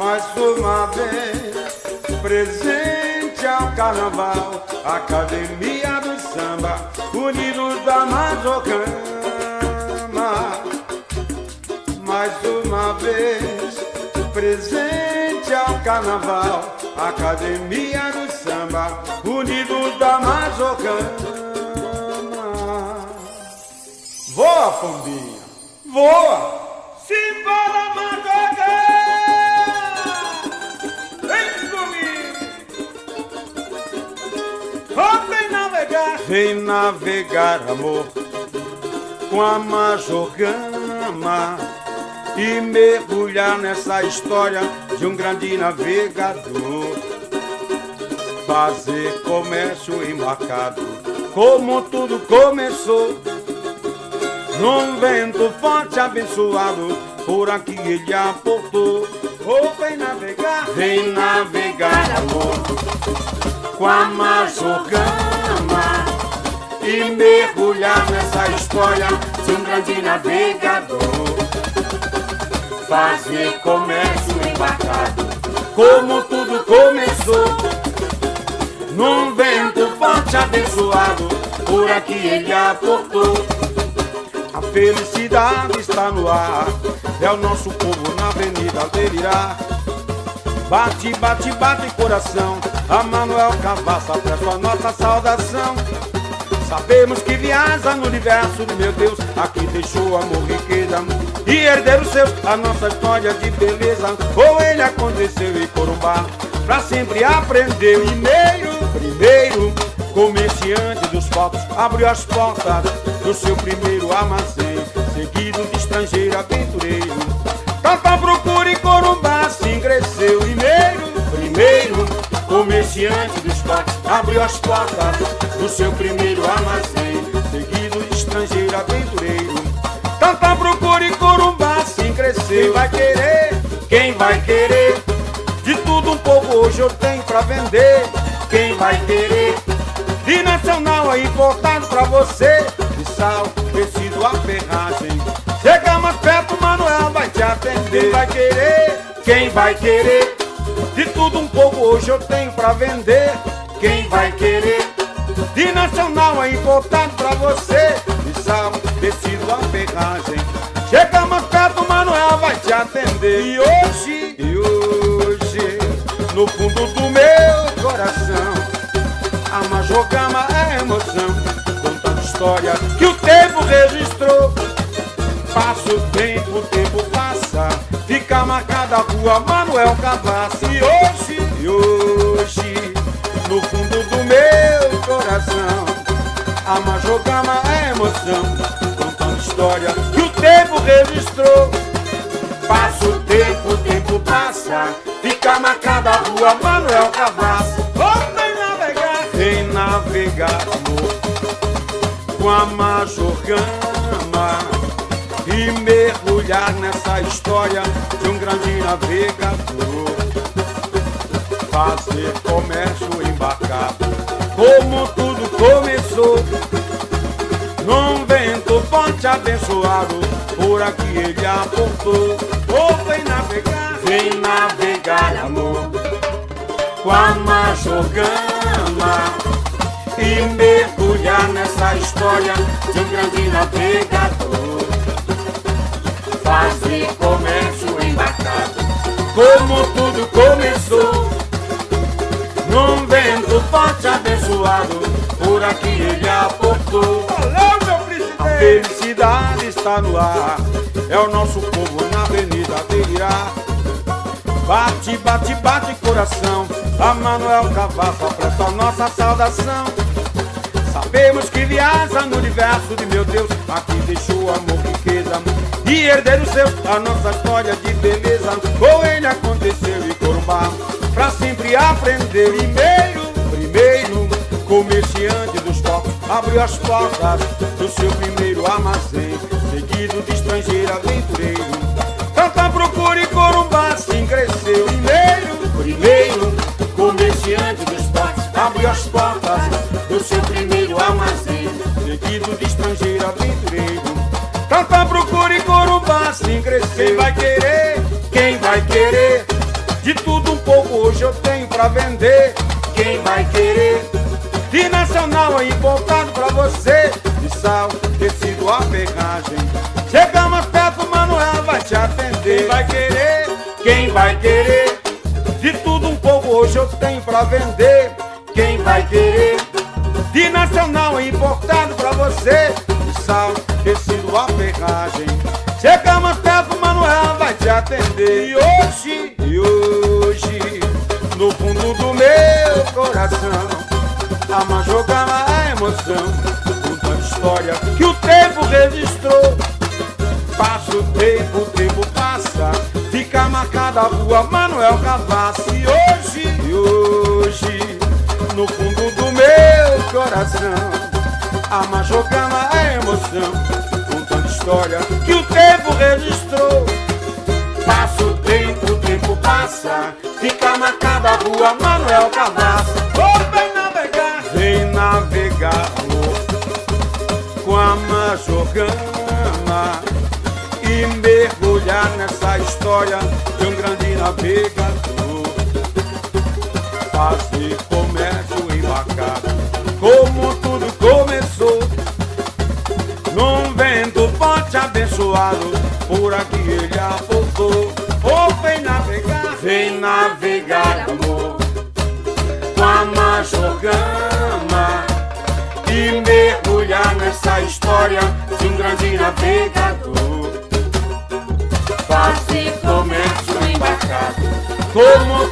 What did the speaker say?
Mais uma vez, presente ao carnaval, Academia do Samba, Unidos da Mazocama. Mais uma vez, presente ao carnaval, Academia do Samba, Unidos da Mazocama. Voa, pombinha, voa! Simbora, Mazocama! Vem comigo! Vem navegar! Vem navegar, amor, com a Mazocama e mergulhar nessa história de um grande navegador. Fazer comércio embarcado, como tudo começou, num vento forte abençoado, por aqui ele aportou. Oh, vem navegar, amor, com a Mazocama e mergulhar nessa história de um grande navegador. Fazer comércio embarcado, como tudo começou, num vento forte abençoado, por aqui ele aportou. A felicidade está no ar, é o nosso povo na avenida delirar. Bate, bate, bate coração, a Manuel Cavassa presta a nossa saudação. Sabemos que viaja no universo de meu Deus, aqui deixou amor, riqueza e herdeiros seus, a nossa história de beleza. Ou ele aconteceu em Corumbá, pra sempre aprender. Primeiro, comerciante dos fotos, abriu as portas do seu primeiro armazém, seguido de estrangeiro aventureiro. Tanta procura em Corumbá, assim cresceu. Primeiro, comerciante dos fotos, abriu as portas do seu primeiro armazém, seguido de estrangeiro aventureiro. Tanta procura em Corumbá, assim cresceu. Quem vai querer? De tudo um pouco hoje eu tenho pra vender. Quem vai querer? De nacional é importado pra você, de sal, tecido, a ferragem. Chega mais perto, Manuel vai te atender. Quem vai querer? De tudo um pouco hoje eu tenho pra vender. Quem vai querer? De nacional é importado pra você, de sal, tecido, a ferragem. Chega mais perto, Manuel vai te atender. E hoje, no fundo do meu coração, a Mazocama é emoção, contando história que o tempo registrou. Passa o tempo passa, fica marcada a rua Manuel Cavassa. E hoje, no fundo do meu coração, a Mazocama é emoção, contando história que o tempo registrou. Passa o tempo passa, fica marcada a rua Manuel Cavassa. Vem navegar, amor, com a Mazocama e mergulhar nessa história de um grande navegador. Fazer comércio embarcado, como tudo começou, num vento forte abençoado, por aqui ele aportou. Oh, vem navegar, amor, com a Mazocama e mergulhar nessa história de um grande navegador. Fazer comércio embarcado, como tudo começou, num vento forte abençoado, por aqui ele aportou. A felicidade está no ar, é o nosso povo na avenida delirar. Bate, bate, bate coração, a Manuel Cavassa presta a nossa saudação. Sabemos que viaja no universo de meu Deus, aqui deixou amor, riqueza e herdeiros seus, a nossa história de beleza. Ou ele aconteceu em Corumbá, pra sempre aprender. Primeiro, comerciante dos focos, abriu as portas do seu primeiro armazém, seguido de estrangeiro aventureiro. Tanta procura em Corumbá, assim cresceu. Primeiro, comerciante dos focos, abriu as portas do seu primeiro armazém, seguido de estrangeiro aventureiro. Tanta procura em Corumbá, assim cresceu. Quem vai querer? hoje eu tenho pra vender. Quem vai querer? De nacional é importado pra você. De sal, tecido, a ferragem. Chega mais perto, Manuel vai te atender. Quem vai querer? Quem vai querer? De tudo um pouco hoje eu tenho pra vender. Quem vai querer? De nacional é importado pra você. De sal, tecido, a ferragem. Chega mais perto, Manuel vai te atender. E hoje, no fundo do meu coração, há uma jogada, a emoção, uma história que o tempo registrou. Passa o tempo passa, fica marcada a rua Manuel Cavassi. E hoje, no fundo do meu coração, há uma jogada, a emoção, uma história que o tempo registrou. Passa o tempo passa, fica marcada a rua Manuel Cavassi. Vem navegar, amor, com a Majorgama e mergulhar nessa história de um grande navegador. Fazer comércio embarcado, como tudo começou, num vento forte abençoado, por aqui ele aportou. Oh, vem navegar, amor, com a Majorgama e mergulhar nessa história de um grande navegador. Fazer comércio embarcado, como